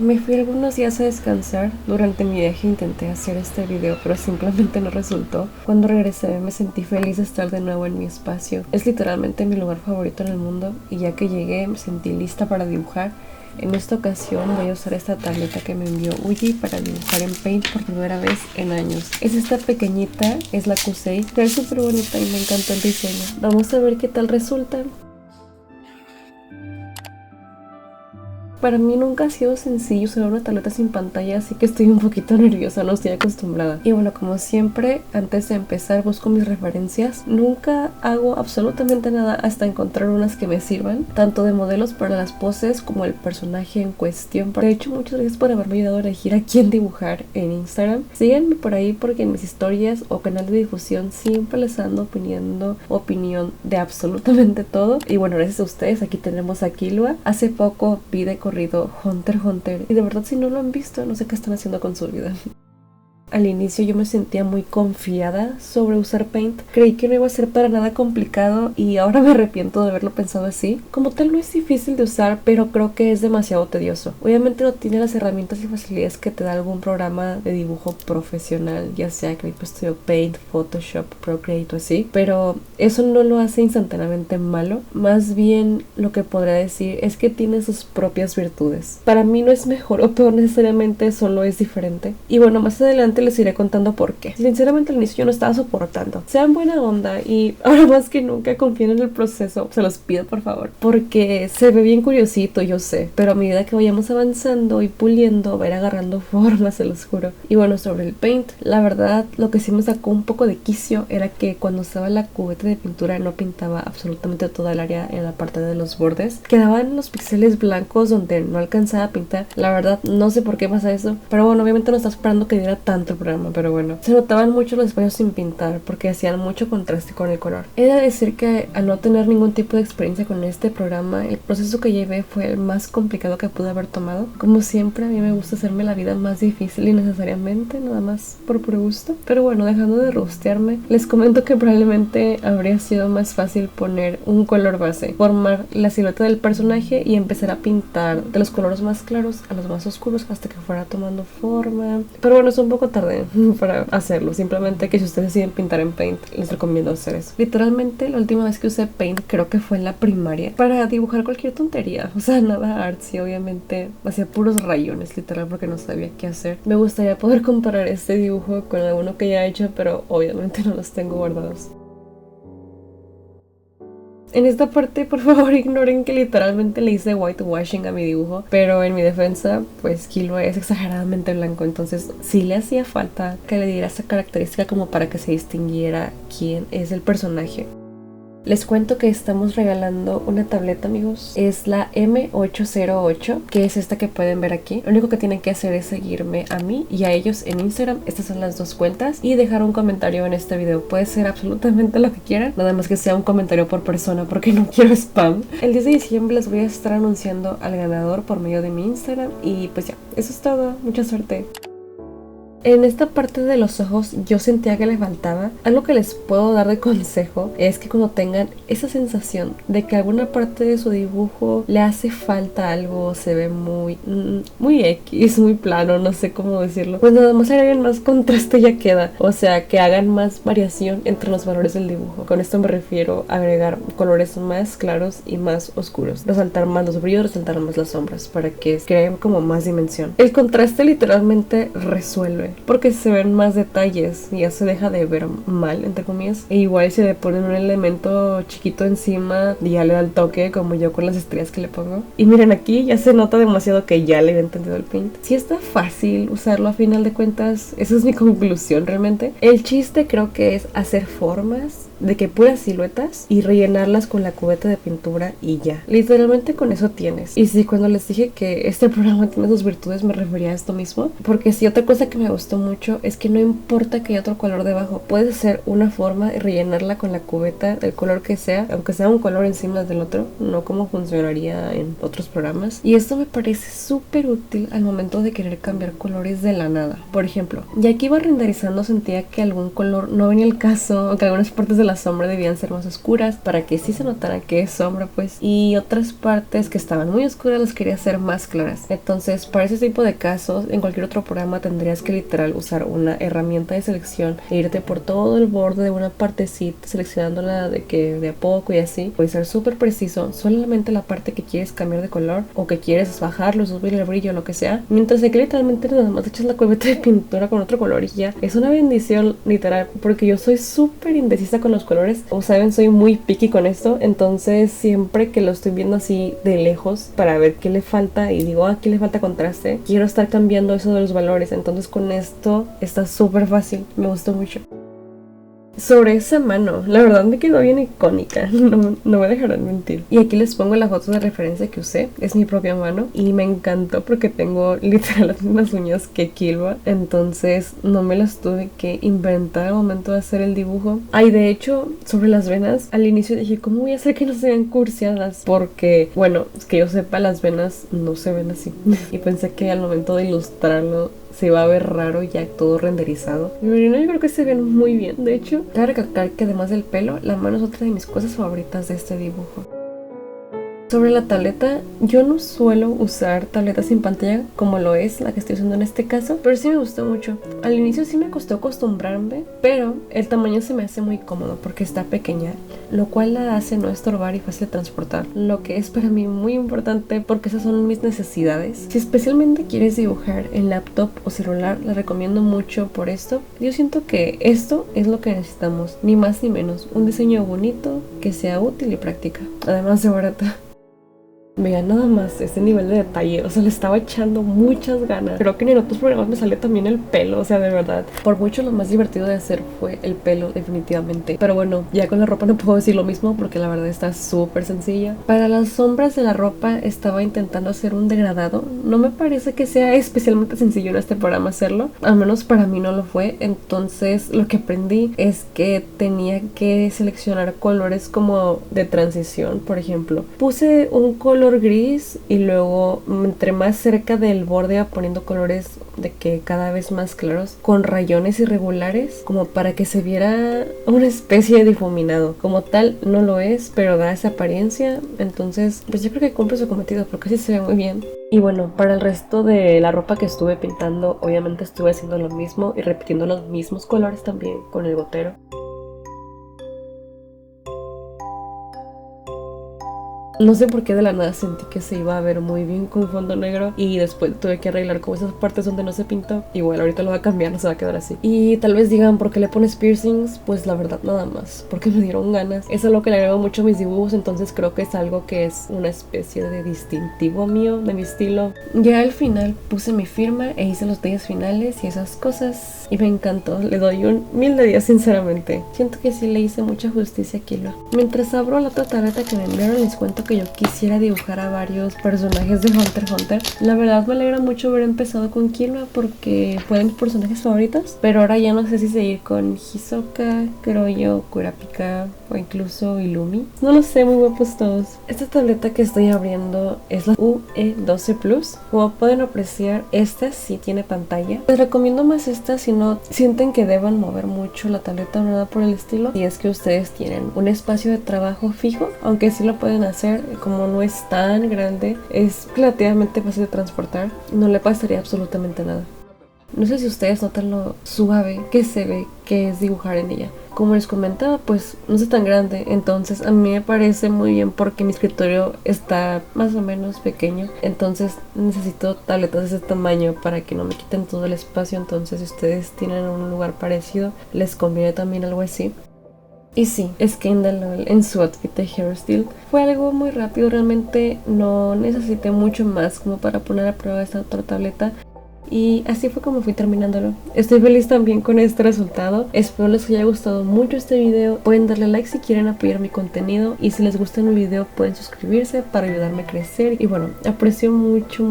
Me fui algunos días a descansar. Durante mi viaje intenté hacer este video, pero simplemente no resultó. Cuando regresé me sentí feliz de estar de nuevo en mi espacio. Es literalmente mi lugar favorito en el mundo y ya que llegué me sentí lista para dibujar. En esta ocasión voy a usar esta tableta que me envió Uji para dibujar en Paint por primera vez en años. Es esta pequeñita, es la Kusei, pero es súper bonita y me encantó el diseño. Vamos a ver qué tal resulta. Para mí nunca ha sido sencillo usar una tableta sin pantalla, así que estoy un poquito nerviosa, no estoy acostumbrada. Y bueno, como siempre, antes de empezar busco mis referencias. Nunca hago absolutamente nada hasta encontrar unas que me sirvan, tanto de modelos para las poses como el personaje en cuestión. De hecho, muchas gracias por haberme ayudado a elegir a quién dibujar en Instagram. Síganme por ahí porque en mis historias o canal de difusión siempre les ando poniendo opinión de absolutamente todo. Y bueno, gracias a ustedes, aquí tenemos a Killua. Hace poco vi de Hunter x Hunter y de verdad si no lo han visto no sé qué están haciendo con su vida. Al inicio yo me sentía muy confiada sobre usar Paint. Creí que no iba a ser para nada complicado y ahora me arrepiento de haberlo pensado así. Como tal no es difícil de usar, pero creo que es demasiado tedioso. Obviamente no tiene las herramientas y facilidades que te da algún programa de dibujo profesional, ya sea Creative Studio Paint, Photoshop, Procreate o así, pero eso no lo hace instantáneamente malo. Más bien lo que podría decir es que tiene sus propias virtudes. Para mí no es mejor o peor necesariamente, solo es diferente. Y bueno, más adelante les iré contando por qué. Sinceramente al inicio yo no estaba soportando. Sean buena onda y ahora más que nunca confíen en el proceso. Se los pido por favor. Porque se ve bien curiosito, yo sé. Pero a medida que vayamos avanzando y puliendo, va a ir agarrando forma, se los juro. Y bueno, sobre el Paint, la verdad lo que sí me sacó un poco de quicio era que cuando usaba la cubeta de pintura no pintaba absolutamente toda el área en la parte de los bordes. Quedaban los píxeles blancos donde no alcanzaba a pintar. La verdad no sé por qué pasa eso. Pero bueno, obviamente no está esperando que diera tanto el programa, pero bueno, se notaban mucho los espacios sin pintar porque hacían mucho contraste con el color. He de decir que al no tener ningún tipo de experiencia con este programa, el proceso que llevé fue el más complicado que pude haber tomado. Como siempre, a mí me gusta hacerme la vida más difícil innecesariamente, nada más por puro gusto. Pero bueno, dejando de rostearme, les comento que probablemente habría sido más fácil poner un color base, formar la silueta del personaje y empezar a pintar de los colores más claros a los más oscuros hasta que fuera tomando forma. Pero bueno, es un poco tarde para hacerlo, simplemente que si ustedes deciden pintar en Paint les recomiendo hacer eso. Literalmente la última vez que usé Paint creo que fue en la primaria para dibujar cualquier tontería, o sea, nada artsy, obviamente hacía puros rayones literal porque no sabía qué hacer. Me gustaría poder comparar este dibujo con alguno que ya he hecho, pero obviamente no los tengo guardados. En esta parte, por favor, ignoren que literalmente le hice whitewashing a mi dibujo, pero en mi defensa, pues Killua es exageradamente blanco, entonces sí le hacía falta que le diera esa característica como para que se distinguiera quién es el personaje. Les cuento que estamos regalando una tableta, amigos. Es la M808, que es esta que pueden ver aquí. Lo único que tienen que hacer es seguirme a mí y a ellos en Instagram. Estas son las dos cuentas. Y dejar un comentario en este video. Puede ser absolutamente lo que quieran. Nada más que sea un comentario por persona porque no quiero spam. El 10 de diciembre les voy a estar anunciando al ganador por medio de mi Instagram. Y pues ya, eso es todo. Mucha suerte. En esta parte de los ojos yo sentía que les faltaba. Algo que les puedo dar de consejo es que cuando tengan esa sensación de que alguna parte de su dibujo le hace falta algo, se ve muy X, muy plano, no sé cómo decirlo, pues nada más agreguen más contraste ya queda. O sea, que hagan más variación entre los valores del dibujo. Con esto me refiero a agregar colores más claros y más oscuros, resaltar más los brillos, resaltar más las sombras para que creen como más dimensión. El contraste literalmente resuelve porque se ven más detalles y ya se deja de ver mal, entre comillas. E igual si le ponen un elemento chiquito encima, ya le da el toque, como yo con las estrellas que le pongo. Y miren, aquí ya se nota demasiado que ya le había entendido el Paint. Sí está fácil usarlo a final de cuentas, esa es mi conclusión realmente. El chiste creo que es hacer formas de que puras siluetas y rellenarlas con la cubeta de pintura y ya. Literalmente con eso tienes. Y sí, cuando les dije que este programa tiene sus virtudes me refería a esto mismo, porque sí, otra cosa que me gustó mucho es que no importa que haya otro color debajo, puedes hacer una forma y rellenarla con la cubeta del color que sea, aunque sea un color encima del otro, no como funcionaría en otros programas. Y esto me parece súper útil al momento de querer cambiar colores de la nada. Por ejemplo, ya que iba renderizando sentía que algún color no venía al caso, o que algunas partes de la la sombra debían ser más oscuras para que sí se notara que es sombra, pues, y otras partes que estaban muy oscuras las quería hacer más claras. Entonces, para ese tipo de casos, en cualquier otro programa tendrías que literal usar una herramienta de selección e irte por todo el borde de una partecita, seleccionándola de que de a poco y así. Puede ser súper preciso, solamente la parte que quieres cambiar de color o que quieres bajarlo, subir el brillo, lo que sea. Mientras que literalmente nada más echas la cubeta de pintura con otro color y ya. Es una bendición literal, porque yo soy súper indecisa con los colores. Como saben, soy muy picky con esto, entonces siempre que lo estoy viendo así de lejos para ver qué le falta y digo, aquí le falta contraste, quiero estar cambiando eso de los valores. Entonces con esto está súper fácil, me gustó mucho. Sobre esa mano, la verdad me quedó bien icónica, no me dejarán mentir. Y aquí les pongo la foto de referencia que usé, es mi propia mano y me encantó porque tengo literal las mismas uñas que Killua, entonces no me las tuve que inventar al momento de hacer el dibujo. Ay, de hecho, sobre las venas, al inicio dije, ¿cómo voy a hacer que no se vean cursiadas? Porque, bueno, que yo sepa, las venas no se ven así. Y pensé que al momento de ilustrarlo se va a ver raro ya todo renderizado. Pero no, yo creo que se ven muy bien. De hecho, cabe recalcar que además del pelo, la mano es otra de mis cosas favoritas de este dibujo. Sobre la tableta, yo no suelo usar tabletas sin pantalla como lo es la que estoy usando en este caso, pero sí me gustó mucho. Al inicio sí me costó acostumbrarme, pero el tamaño se me hace muy cómodo porque está pequeña, lo cual la hace no estorbar y fácil de transportar, lo que es para mí muy importante porque esas son mis necesidades. Si especialmente quieres dibujar en laptop o celular, la recomiendo mucho por esto. Yo siento que esto es lo que necesitamos, ni más ni menos, un diseño bonito, que sea útil y práctica, además de barata. Vean nada más este nivel de detalle, o sea, le estaba echando muchas ganas. Creo que ni en otros programas me salió también el pelo, o sea, de verdad. Por mucho lo más divertido de hacer fue el pelo, definitivamente. Pero bueno, ya con la ropa no puedo decir lo mismo porque la verdad está súper sencilla. Para las sombras de la ropa estaba intentando hacer un degradado. No me parece que sea especialmente sencillo en este programa hacerlo, al menos para mí no lo fue. Entonces lo que aprendí es que tenía que seleccionar colores como de transición. Por ejemplo, puse un color gris y luego entre más cerca del borde iba poniendo colores de que cada vez más claros con rayones irregulares como para que se viera una especie de difuminado. Como tal no lo es, pero da esa apariencia. Entonces pues yo creo que cumple su cometido porque sí se ve muy bien. Y bueno, para el resto de la ropa que estuve pintando, obviamente estuve haciendo lo mismo y repitiendo los mismos colores también con el gotero. No sé por qué de la nada sentí que se iba a ver muy bien con fondo negro y después tuve que arreglar como esas partes donde no se pintó. Igual ahorita lo voy a cambiar, no se va a quedar así. Y tal vez digan, ¿por qué le pones piercings? Pues la verdad nada más, porque me dieron ganas. Eso es lo que le agrego mucho a mis dibujos, entonces creo que es algo que es una especie de distintivo mío, de mi estilo. Ya al final puse mi firma e hice los detalles finales y esas cosas y me encantó. Le doy un 1000 de 10 sinceramente. Siento que sí le hice mucha justicia a Killua. Mientras abro la otra tableta que me enviaron, les cuento que yo quisiera dibujar a varios personajes de Hunter x Hunter. La verdad me alegra mucho haber empezado con Killua porque fue de mis personajes favoritos, pero ahora ya no sé si seguir con Hisoka, Kuroyo, Kurapika o incluso Illumi. No lo sé, muy guapos todos. Esta tableta que estoy abriendo es la UE12 Plus. Como pueden apreciar, esta sí tiene pantalla. Les recomiendo más esta si no sienten que deban mover mucho la tableta o nada por el estilo. Si es que ustedes tienen un espacio de trabajo fijo, aunque sí lo pueden hacer, como no es tan grande, es relativamente fácil de transportar, no le pasaría absolutamente nada. No sé si ustedes notan lo suave que se ve que es dibujar en ella. Como les comentaba, pues no es tan grande, entonces a mí me parece muy bien porque mi escritorio está más o menos pequeño, entonces necesito tabletas de ese tamaño para que no me quiten todo el espacio. Entonces si ustedes tienen un lugar parecido, les conviene también algo así. Y sí, Scandalol en su outfit de hairstyle fue algo muy rápido, realmente no necesité mucho más como para poner a prueba esta otra tableta. Y así fue como fui terminándolo. Estoy feliz también con este resultado. Espero les haya gustado mucho este video. Pueden darle like si quieren apoyar mi contenido. Y si les gusta mi video pueden suscribirse para ayudarme a crecer. Y bueno, aprecio mucho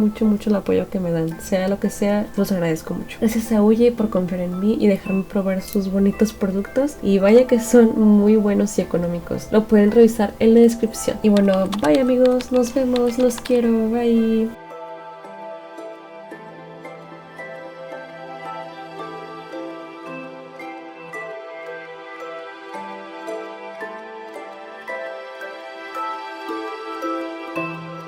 el apoyo que me dan. Sea lo que sea, los agradezco mucho. Gracias a Uye por confiar en mí y dejarme probar sus bonitos productos. Y vaya que son muy buenos y económicos. Lo pueden revisar en la descripción. Y bueno, bye amigos, nos vemos, los quiero, bye.